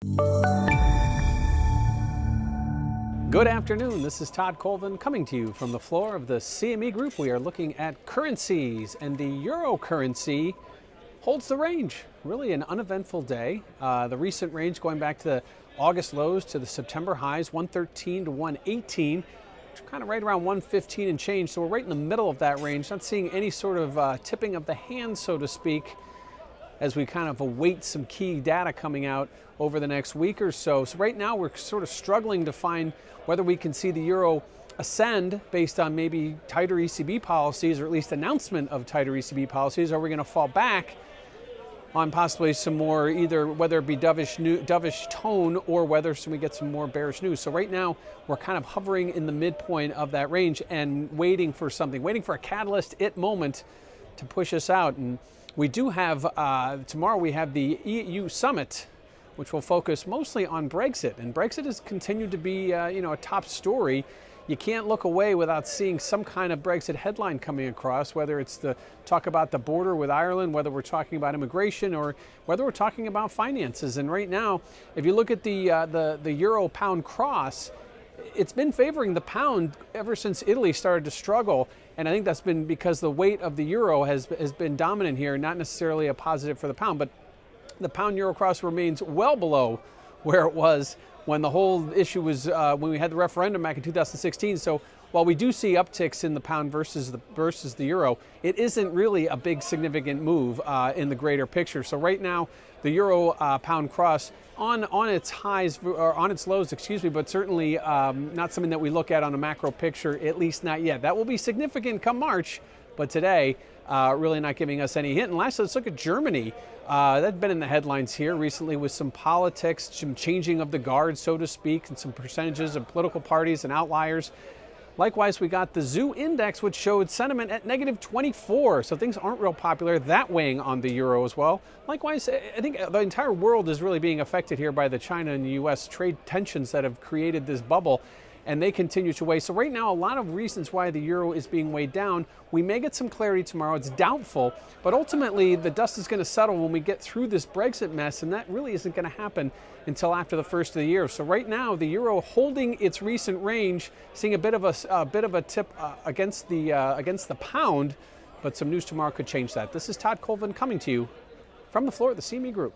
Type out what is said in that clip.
Good afternoon, this is Todd Colvin coming to you from the floor of the CME Group. We are looking at currencies, and the euro currency holds the range. Really an uneventful day. The recent range going back to the August lows to the September highs, 113 to 118, kind of right around 115 and change. So we're right in the middle of that range, not seeing any sort of tipping of the hand, so to speak, as we kind of await some key data coming out over the next week or so. So right now we're sort of struggling to find whether we can see the euro ascend based on maybe tighter ECB policies, or at least announcement of tighter ECB policies. Are we going to fall back on possibly some more, either whether it be dovish tone, or whether we get some more bearish news? So right now we're kind of hovering in the midpoint of that range and waiting for something, waiting for a catalyst moment to push us out. And we do have, tomorrow we have the EU summit, which will focus mostly on Brexit. And Brexit has continued to be, a top story. You can't look away without seeing some kind of Brexit headline coming across, whether it's the talk about the border with Ireland, whether we're talking about immigration, or whether we're talking about finances. And right now, if you look at the euro pound cross, it's been favoring the pound ever since Italy started to struggle. And I think that's been because the weight of the euro has been dominant here, not necessarily a positive for the pound, but the pound euro cross remains well below where it was when the whole issue was when we had the referendum back in 2016. So while we do see upticks in the pound versus the euro, it isn't really a big significant move in the greater picture. So right now, the euro pound cross on its highs, or on its lows, but certainly not something that we look at on a macro picture, at least not yet. That will be significant come March, but today really not giving us any hint. And lastly, let's look at Germany. That's been in the headlines here recently with some politics, some changing of the guard, so to speak, and some percentages of political parties and outliers. Likewise, we got the ZOO index, which showed sentiment at negative 24. So things aren't real popular. That weighing on the euro as well. Likewise, I think the entire world is really being affected here by the China and the U.S. trade tensions that have created this bubble, and they continue to weigh. So right now, a lot of reasons why the euro is being weighed down. We may get some clarity tomorrow. It's doubtful, but ultimately the dust is going to settle when we get through this Brexit mess, and that really isn't going to happen until after the first of the year. So right now, the euro holding its recent range, seeing a bit of a tip against the pound, but some news tomorrow could change that. This is Todd Colvin coming to you from the floor of the CME Group.